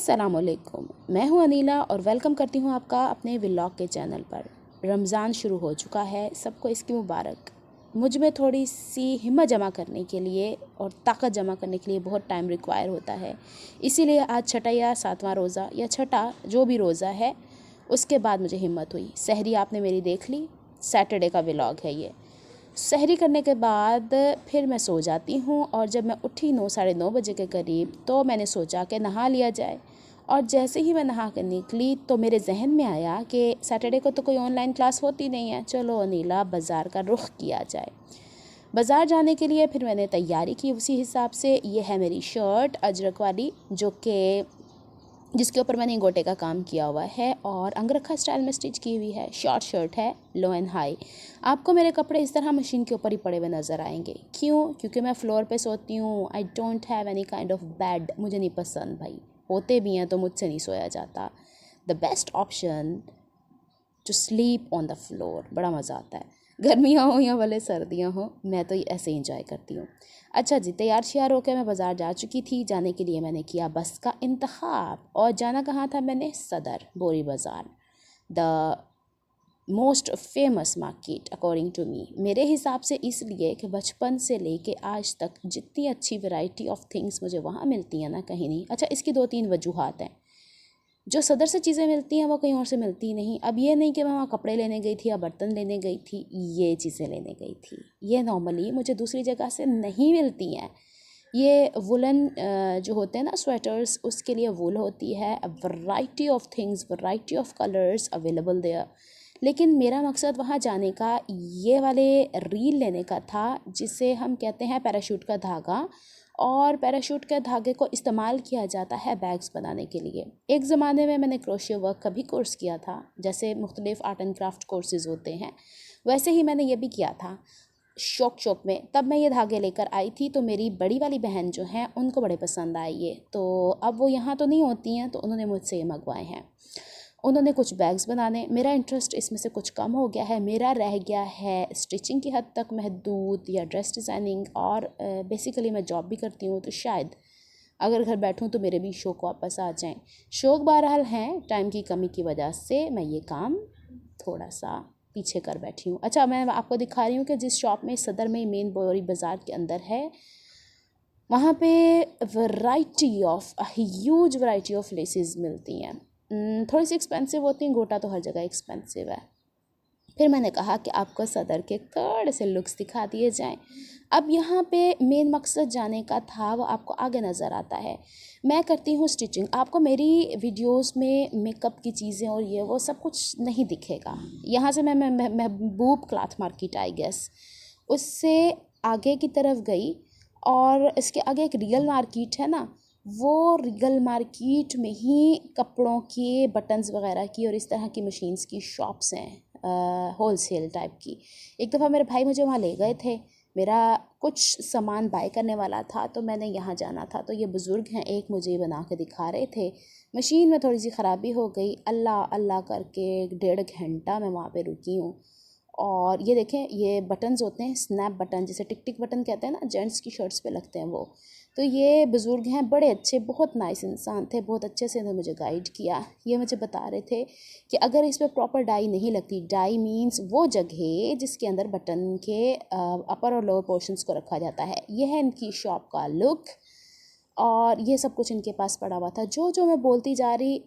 अस्सलामुअलैकुम, मैं हूं अनीला और वेलकम करती हूं आपका अपने व्लॉग के चैनल पर। रमज़ान शुरू हो चुका है, सबको इसकी मुबारक। मुझ में थोड़ी सी हिम्मत जमा करने के लिए और ताकत जमा करने के लिए बहुत टाइम रिक्वायर होता है, इसीलिए आज छठा या सातवां रोज़ा या छठा जो भी रोज़ा है उसके बाद मुझे हिम्मत हुई। सहरी आपने मेरी देख ली, सैटरडे का व्लॉग है ये। सहरी करने के बाद फिर मैं सो जाती हूँ और जब मैं उठी 9 साढ़े 9 बजे के करीब तो मैंने सोचा कि नहा लिया जाए। और जैसे ही मैं नहा कर निकली तो मेरे जहन में आया कि सैटरडे को तो कोई ऑनलाइन क्लास होती नहीं है, चलो अनीला बाज़ार का रुख किया जाए। बाज़ार जाने के लिए फिर मैंने तैयारी की उसी हिसाब से। ये है मेरी शर्ट अजरक वाली, जिसके ऊपर मैंने गोटे का काम किया हुआ है और अंगरखा स्टाइल में स्टिच की हुई है। शॉर्ट शर्ट है, लो एंड हाई। आपको मेरे कपड़े इस तरह मशीन के ऊपर ही पड़े हुए नज़र आएंगे। क्यों? क्योंकि मैं फ्लोर पे सोती हूँ। I don't have any kind of bed, मुझे नहीं पसंद भाई। होते भी हैं तो मुझसे नहीं सोया जाता। The best option to sleep on the floor, बड़ा मज़ा आता है। गर्मियाँ हो या भले सर्दियाँ हो, मैं तो ऐसे ही इंजॉय करती हूँ। अच्छा जी, तैयार श्यार होकर मैं बाज़ार जा चुकी थी। जाने के लिए मैंने किया बस का इंतखाब और जाना कहाँ था मैंने? Sadar Bori Bazaar, the most famous market according to me. मेरे हिसाब से इसलिए कि बचपन से लेके आज तक जितनी अच्छी वैरायटी ऑफ थिंग्स मुझे वहाँ मिलती हैं ना, कहीं नहीं। अच्छा, इसकी 2-3 वजूहात हैं। जो सदर से चीज़ें मिलती हैं वो कहीं और से मिलती नहीं। अब ये नहीं कि मैं वहाँ कपड़े लेने गई थी या बर्तन लेने गई थी, ये चीज़ें लेने गई थी। ये नॉर्मली मुझे दूसरी जगह से नहीं मिलती हैं। ये वुलन जो होते हैं ना स्वेटर्स, उसके लिए वूल होती है। Variety of things, variety of colours available there. लेकिन मेरा मकसद वहाँ जाने का ये वाले रील लेने का था, जिसे हम कहते हैं पैराशूट का धागा। और पैराशूट के धागे को इस्तेमाल किया जाता है बैग्स बनाने के लिए। एक ज़माने में मैंने क्रोशिया वर्क का भी कोर्स किया था, जैसे मुख्तलिफ आर्ट एंड क्राफ्ट कोर्सेज़ होते हैं, वैसे ही मैंने ये भी किया था शौक में। तब मैं ये धागे लेकर आई थी तो मेरी बड़ी वाली बहन जो हैं उनको बड़े पसंद आए ये, तो अब वो यहाँ तो नहीं होती हैं तो उन्होंने मुझसे ये मंगवाए हैं। उन्होंने कुछ बैग्स बनाने, मेरा इंटरेस्ट इसमें से कुछ कम हो गया है। मेरा रह गया है स्टिचिंग की हद तक महदूद या ड्रेस डिज़ाइनिंग। और बेसिकली मैं जॉब भी करती हूँ तो शायद अगर घर बैठूँ तो मेरे भी शौक़ वापस आ जाएं। शौक़ बहरहाल हैं, टाइम की कमी की वजह से मैं ये काम थोड़ा सा पीछे कर बैठी हूँ। अच्छा, मैं आपको दिखा रही हूँ कि जिस शॉप में सदर में मेन बोरी बाज़ार के अंदर है, वहाँ पे variety of huge variety of laces मिलती हैं। थोड़ी सी एक्सपेंसिव होती हैं, गोटा तो हर जगह एक्सपेंसिव है। फिर मैंने कहा कि आपको सदर के थोड़े से लुक्स दिखा दिए जाएं। अब यहाँ पे मेन मकसद जाने का था वो आपको आगे नज़र आता है। मैं करती हूँ स्टिचिंग। आपको मेरी वीडियोस में मेकअप की चीज़ें और ये वो सब कुछ नहीं दिखेगा। यहाँ से मैं महबूब क्लॉथ मार्केट आई गेस, उससे आगे की तरफ गई और इसके आगे एक रियल मार्केट है ना, वो रियल मार्केट में ही कपड़ों के बटन्स वगैरह की और इस तरह की मशीन्स की शॉप्स हैं, होलसेल टाइप की। एक दफ़ा मेरे भाई मुझे वहाँ ले गए थे, मेरा कुछ सामान बाय करने वाला था तो मैंने यहाँ जाना था। तो ये बुज़ुर्ग हैं, एक मुझे बना के दिखा रहे थे। मशीन में थोड़ी सी ख़राबी हो गई, अल्लाह अल्लाह करके 1.5 घंटा मैं वहाँ पे रुकी हूँ। और ये देखें, ये बटन्स होते हैं स्नैप बटन, जिसे टिक टिक बटन कहते हैं ना, जेंट्स की शर्ट्स पे लगते हैं वो। तो ये बुज़ुर्ग हैं, बड़े अच्छे, बहुत नाइस इंसान थे, बहुत अच्छे से इन्होंने मुझे गाइड किया। ये मुझे बता रहे थे कि अगर इस पर प्रॉपर डाई नहीं लगती, डाई मीन्स वो जगह जिसके अंदर बटन के अपर और लोअर पोर्शंस को रखा जाता है। ये है इनकी शॉप का लुक और ये सब कुछ इनके पास पड़ा हुआ था। जो मैं बोलती जा रही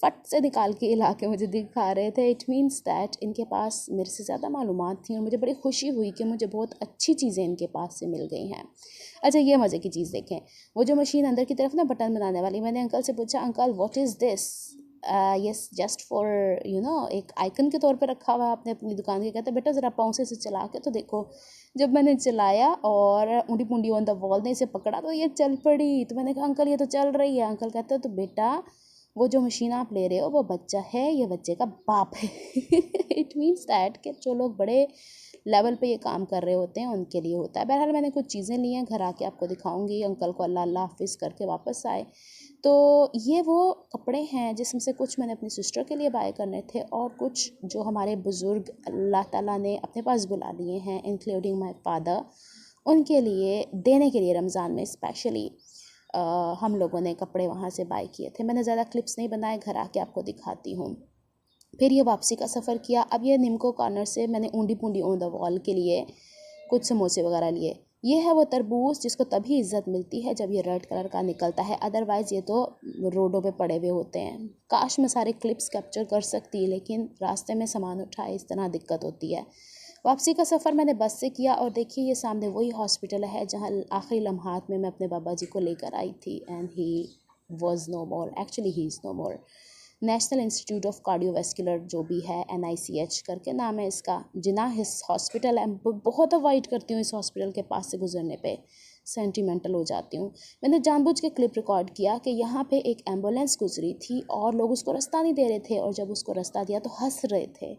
फट से निकाल के ला के मुझे दिखा रहे थे। इट मीन्स दैट इनके पास मेरे से ज़्यादा मालूमात थी और मुझे बड़ी खुशी हुई कि मुझे बहुत अच्छी चीज़ें इनके पास से मिल गई हैं। अच्छा, ये मज़े की चीज़ देखें, वो जो मशीन अंदर की तरफ ना बटन बनाने वाली, मैंने अंकल से पूछा, uncle what is this? Yes, just for एक आइकन के तौर पे रखा हुआ आपने अपनी दुकान के। कहते बेटा ज़रा पाँव से चला के तो देखो। जब मैंने चलाया और ऊँडी पुंडी ऑन द वॉल ने इसे पकड़ा तो ये चल पड़ी। तो मैंने कहा अंकल ये तो चल रही है। अंकल कहते तो बेटा वो जो मशीन आप ले रहे हो वो बच्चा है, ये बच्चे का बाप है। इट मीन्स दैट कि जो लोग बड़े लेवल पे ये काम कर रहे होते हैं उनके लिए होता है। बहरहाल मैंने कुछ चीज़ें ली हैं, घर आके आपको दिखाऊंगी। अंकल को अल्लाह अल्लाह हाफिज़ करके वापस आए। तो ये वो कपड़े हैं जिसमें से कुछ मैंने अपनी सिस्टर के लिए बाय करने थे और कुछ जो हमारे बुज़ुर्ग अल्लाह ताला ने अपने पास बुला लिए हैं, इंक्लूडिंग माय फादर, उनके लिए देने के लिए रमज़ान में स्पेशली। हम लोगों ने कपड़े वहाँ से बाय किए थे। मैंने ज़्यादा क्लिप्स नहीं बनाए, घर आके आपको दिखाती हूँ। फिर ये वापसी का सफ़र किया। अब ये निम्को कॉर्नर से मैंने ऊंडी पूंडी ऑन द वॉल के लिए कुछ समोसे वगैरह लिए। ये है वो तरबूज जिसको तभी इज़्ज़त मिलती है जब ये रेड कलर का निकलता है, अदरवाइज़ ये तो रोडों पे पड़े हुए होते हैं। काश मैं सारे क्लिप्स कैप्चर कर सकती, लेकिन रास्ते में सामान उठाए इस तरह दिक्कत होती है। वापसी का सफ़र मैंने बस से किया और देखिए ये सामने वही हॉस्पिटल है जहाँ आखिरी लम्हात में मैं अपने बाबा जी को लेकर आई थी। And he was no more, actually he is no more. National institute of cardiovascular जो भी है, NICH करके नाम है इसका। जिन्ना हॉस्पिटल है, बहुत अवॉइड करती हूँ इस हॉस्पिटल के पास से गुजरने पे, सेंटिमेंटल हो जाती हूँ। मैंने जानबूझ के क्लिप रिकॉर्ड किया कि यहाँ पे एक एम्बुलेंस गुजरी थी और लोग उसको रास्ता नहीं दे रहे थे, और जब उसको रास्ता दिया तो हंस रहे थे।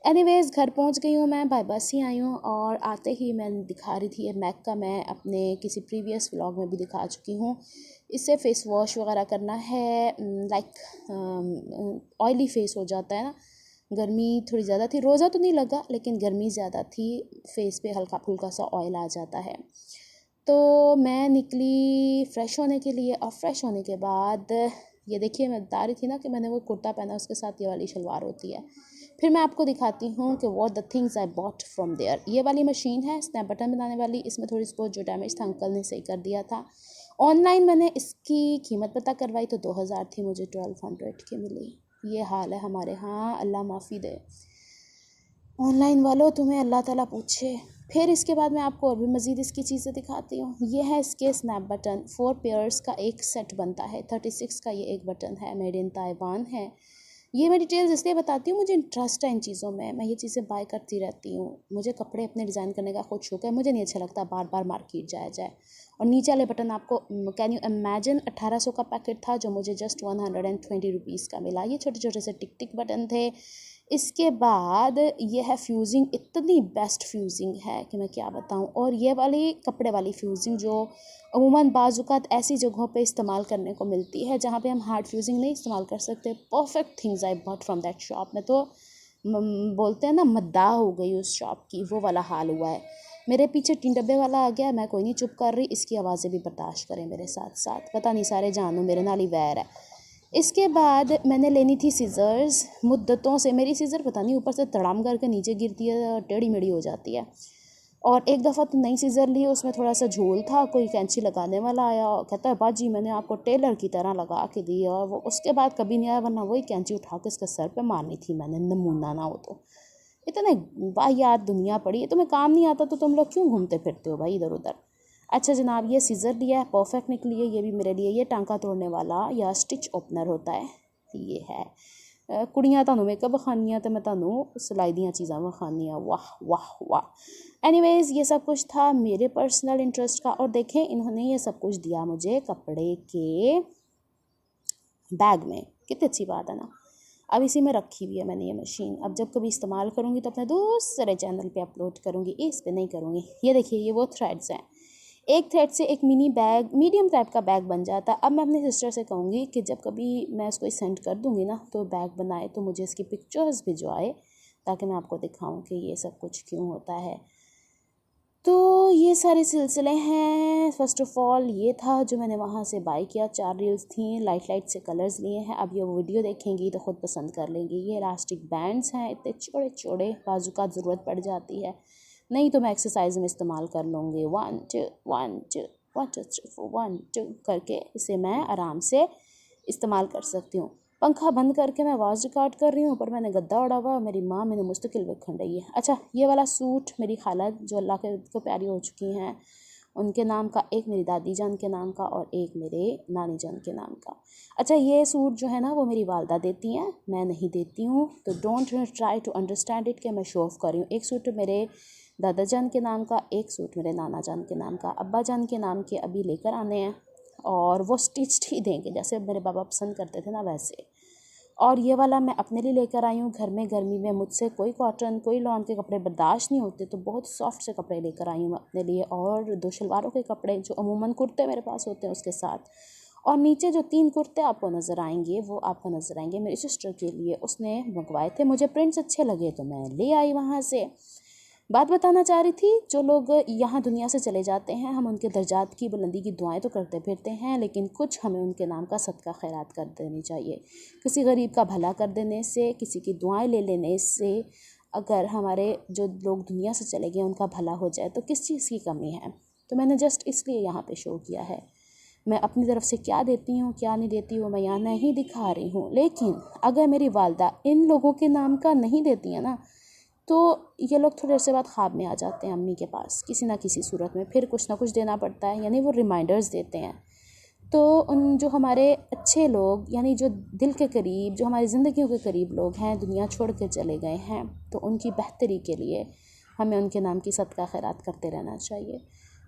एनीवेज़ घर पहुँच गई हूँ मैं, बाय बस ही आई हूँ। और आते ही मैं दिखा रही थी ये मैक का, मैं अपने किसी प्रीवियस व्लॉग में भी दिखा चुकी हूँ। इससे फेस वॉश वगैरह करना है, लाइक ऑयली फेस हो जाता है ना। गर्मी थोड़ी ज़्यादा थी, रोज़ा तो नहीं लगा लेकिन गर्मी ज़्यादा थी, फेस पे हल्का फुल्का सा ऑयल आ जाता है। तो मैं निकली फ़्रेश होने के लिए, और फ्रेश होने के बाद ये देखिए मैं बता रही थी ना कि मैंने वो कुर्ता पहना, उसके साथ ये वाली शलवार होती है। फिर मैं आपको दिखाती हूँ कि what the things I bought from there. ये वाली मशीन है स्नैप बटन बनाने वाली, इसमें थोड़ी बहुत जो डैमेज था अंकल ने सही कर दिया था। ऑनलाइन मैंने इसकी कीमत पता करवाई तो 2000 थी, मुझे 1200 की मिली। ये हाल है हमारे यहाँ, अल्लाह माफ़ी दे। ऑनलाइन वालों तुम्हें अल्लाह ताला पूछे। फिर इसके बाद मैं आपको और भी मज़ीद इसकी चीज़ें दिखाती हूँ। ये है इसके स्नैप बटन, 4 पेयर्स का एक सेट बनता है, 36 का ये एक बटन है, मेड इन ताइवान है। ये मैं डिटेल्स इसलिए बताती हूँ, मुझे इंटरेस्ट है इन चीज़ों में, मैं ये चीज़ें बाय करती रहती हूँ। मुझे कपड़े अपने डिज़ाइन करने का खुद शौक है, मुझे नहीं अच्छा लगता बार बार मार्केट जाया जाए। और नीचे वाले बटन आपको कैन यू इमेजिन 1800 का पैकेट था जो मुझे जस्ट 120 रुपीज़ का मिला। ये छोटे छोटे से टिक टिक बटन थे। इसके बाद ये है फ्यूजिंग, इतनी बेस्ट फ्यूजिंग है कि मैं क्या बताऊँ। और ये वाली कपड़े वाली फ्यूजिंग जो अमूमन बाज़ात ऐसी जगहों पे इस्तेमाल करने को मिलती है जहाँ पे हम हार्ड फ्यूजिंग नहीं इस्तेमाल कर सकते। Perfect things I bought from that shop. में तो बोलते हैं ना मद्दाह हो गई उस शॉप की, वो वाला हाल हुआ है। मेरे पीछे 3 डब्बे वाला आ गया, मैं कोई नहीं चुप कर रही, इसकी आवाज़ें भी बर्दाश्त करें मेरे साथ साथ। पता नहीं सारे जानू मेरे नाल ही वैर है। इसके बाद मैंने लेनी थी सीज़र्स, मुद्दतों से मेरी सीज़र पता नहीं ऊपर से तड़ाम करके नीचे गिरती है, टेढ़ी मेढ़ी हो जाती है। और एक दफ़ा तो नई सीज़र ली, उसमें थोड़ा सा झोल था, कोई कैंची लगाने वाला आया और कहता है बाजी मैंने आपको टेलर की तरह लगा के दी, और वो उसके बाद कभी नहीं आया, वरना वही कैंची उठा के इसके सर पे मारनी थी मैंने, नमूना ना हो तो। इतने वाहियात दुनिया पड़ी है, तुम्हें काम नहीं आता तो तुम लोग क्यों घूमते फिरते हो भाई इधर उधर। अच्छा जनाब, ये सीज़र लिया है, परफेक्ट निकली है ये भी मेरे लिए। ये टांका तोड़ने वाला या स्टिच ओपनर होता है, ये है। कुड़ियाँ ਤੁਹਾਨੂੰ मेकअप विखानियाँ तो मैं ਤੁਹਾਨੂੰ सिलाई ਦੀਆਂ चीज़ां विखानियाँ, वाह वाह वाह। एनीवेज़ ये सब कुछ था मेरे पर्सनल इंटरेस्ट का। और देखें इन्होंने ये सब कुछ दिया मुझे कपड़े के बैग में, कितनी अच्छी बात है ना। अब इसी में रखी हुई है मैंने ये मशीन, अब जब कभी इस्तेमाल करूँगी तो अपने दूसरे चैनल पे अपलोड करूँगी, इस पे नहीं करूँगी। ये देखिए ये वो थ्रेड्स हैं, एक थ्रेड से एक मिनी बैग, मीडियम टाइप का बैग बन जाता है। अब मैं अपनी सिस्टर से कहूँगी कि जब कभी मैं उसको सेंड कर दूँगी ना तो बैग बनाए तो मुझे इसकी पिक्चर्स भिजवाए, ताकि मैं आपको दिखाऊँ कि ये सब कुछ क्यों होता है। तो ये सारे सिलसिले हैं। फ़र्स्ट ऑफ़ ऑल ये था जो मैंने वहाँ से बाय किया, 4 रील्स थी, लाइट लाइट से कलर्स लिए हैं। अब ये वीडियो देखेंगी तो ख़ुद पसंद कर लेंगी। ये इलास्टिक बैंड्स हैं, इतने चौड़े चौड़े, बाजू ज़रूरत पड़ जाती है, नहीं तो मैं एक्सरसाइज में इस्तेमाल कर लूँगी। 1 2 1 2 1 2 3 4 1 2 करके इसे मैं आराम से इस्तेमाल कर सकती हूँ। पंखा बंद करके मैं आवाज़ रिकॉर्ड कर रही हूँ, ऊपर मैंने गद्दा उड़ा हुआ, मेरी माँ मैंने मुस्तकिल वेखन रही है। अच्छा ये वाला सूट मेरी खाला जो अल्लाह के को प्यारी हो चुकी हैं उनके नाम का, एक मेरी दादी जान के नाम का और एक मेरे नानी जान के नाम का। अच्छा ये सूट जो है ना वो मेरी वालदा देती हैं, मैं नहीं देती हूँ, तो don't try to understand it कि मैं शो ऑफ कर रही हूँ। एक सूट मेरे दादा जान के नाम का, एक सूट मेरे नाना जान के नाम का, अब्बा जान के नाम के अभी लेकर आने हैं, और वो स्टिच्ड ही देंगे जैसे मेरे पापा पसंद करते थे ना वैसे। और ये वाला मैं अपने लिए लेकर आई हूँ, घर में गर्मी में मुझसे कोई कॉटन कोई लॉन के कपड़े बर्दाश्त नहीं होते, तो बहुत सॉफ्ट से कपड़े लेकर आई हूँ मैं अपने लिए, और 2 शलवारों के कपड़े जो अमूमन कुर्ते मेरे पास होते हैं उसके साथ। और नीचे जो 3 कुर्ते आपको नज़र आएंगे वो आपको नज़र आएंगे मेरी सिस्टर के लिए, उसने मंगवाए थे, मुझे प्रिंट्स अच्छे लगे तो मैं ले आई वहाँ से। बात बताना चाह रही थी, जो लोग यहाँ दुनिया से चले जाते हैं हम उनके दर्जात की बुलंदी की दुआएं तो करते फिरते हैं, लेकिन कुछ हमें उनके नाम का सदका खैरात कर देनी चाहिए। किसी गरीब का भला कर देने से, किसी की दुआएं ले लेने से अगर हमारे जो लोग दुनिया से चले गए उनका भला हो जाए तो किस चीज़ की कमी है। तो मैंने जस्ट इसलिए यहाँ पे शो किया है। मैं अपनी तरफ से क्या देती हूँ क्या नहीं देती हूँ मैं यहाँ नहीं दिखा रही हूँ, लेकिन अगर मेरी वालदा इन लोगों के नाम का नहीं देती है ना, तो ये लोग थोड़ी देर से बाद ख्वाब में आ जाते हैं अम्मी के पास किसी ना किसी सूरत में, फिर कुछ ना कुछ देना पड़ता है, यानी वो रिमाइंडर्स देते हैं। तो उन जो हमारे अच्छे लोग, यानी जो दिल के करीब, जो हमारी ज़िंदगियों के करीब लोग हैं, दुनिया छोड़ के चले गए हैं, तो उनकी बेहतरी के लिए हमें उनके नाम की सदका खैरात करते रहना चाहिए।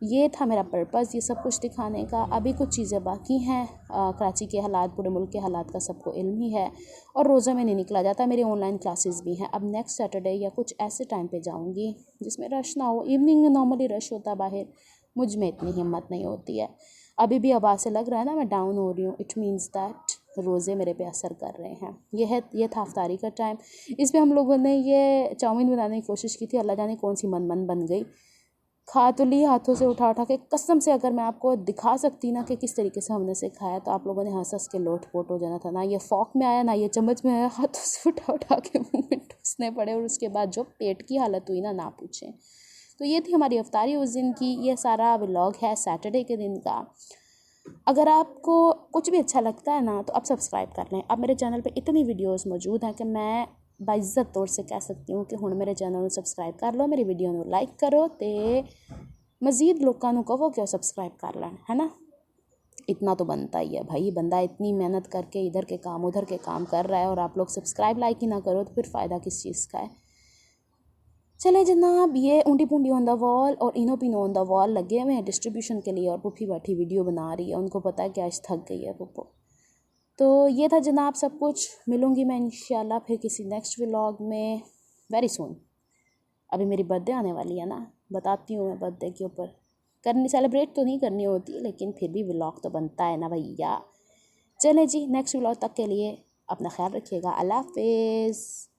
ये था मेरा पर्पज़, ये सब कुछ दिखाने का। अभी कुछ चीज़ें बाकी हैं। कराची के हालात, पूरे मुल्क के हालात का सबको इल्म ही है, और रोज़ा में नहीं निकला जाता। मेरी ऑनलाइन क्लासेस भी हैं। अब नेक्स्ट सैटरडे या कुछ ऐसे टाइम पे जाऊंगी जिसमें रश ना हो। इवनिंग में नॉर्मली रश होता है बाहर, मुझ में इतनी हिम्मत नहीं होती है। अभी भी आवाज़ से लग रहा है ना मैं डाउन हो रही हूँ, इट मीन्स दैट रोज़े मेरे पे असर कर रहे हैं। ये था अफ्तारी का टाइम। इस पे हम लोगों ने ये चाउमीन बनाने की कोशिश की थी, अल्लाह जाने कौन सी मन बन गई। खा तो ली हाथों से उठा उठा के, कसम से अगर मैं आपको दिखा सकती ना कि किस तरीके से हमने से खाया तो आप लोगों ने हंस हंस के लोट पोट हो जाना था। ना ये फॉक में आया ना ये चम्मच में आया, हाथों से उठा उठा के मुंह में ठूसने पड़े, और उसके बाद जो पेट की हालत हुई ना पूछें। तो ये थी हमारी अफ्तारी उस दिन की। ये सारा व्लॉग है सैटरडे के दिन का। अगर आपको कुछ भी अच्छा लगता है ना तो आप सब्सक्राइब कर लें। अब मेरे चैनल पे इतनी वीडियोस मौजूद हैं कि मैं बाइज़्ज़त तौर से कह सकती हूँ कि हुण मेरे चैनल ਨੂੰ सब्सक्राइब कर लो, मेरी वीडियो ਨੂੰ लाइक करो, तो मज़ीद लोगों ਨੂੰ कहो कि सब्सक्राइब कर लें, है ना। इतना तो बनता ही है भाई, बंदा इतनी मेहनत करके इधर के काम उधर के काम कर रहा है और आप लोग सब्सक्राइब लाइक ही ना करो तो फिर फ़ायदा किस चीज़ का है। चले जनाब, ये ऊँटी पूंटी ऑन द वॉल और इनो पिनो ऑन द वॉल लगे हुए हैं डिस्ट्रीब्यूशन के लिए, और पुप्पी बैठी वीडियो बना रही है, उनको पता है कि आज थक गई है पुप्पो। तो ये था जनाब सब कुछ। मिलूँगी मैं इंशाल्लाह फिर किसी नेक्स्ट व्लॉग में वेरी सून। अभी मेरी बर्थडे आने वाली है ना, बताती हूँ मैं बर्थडे के ऊपर। सेलिब्रेट तो नहीं करनी होती, लेकिन फिर भी व्लॉग तो बनता है ना भैया। चलें जी, नेक्स्ट व्लॉग तक के लिए अपना ख्याल रखिएगा। अल्लाह हाफिज़।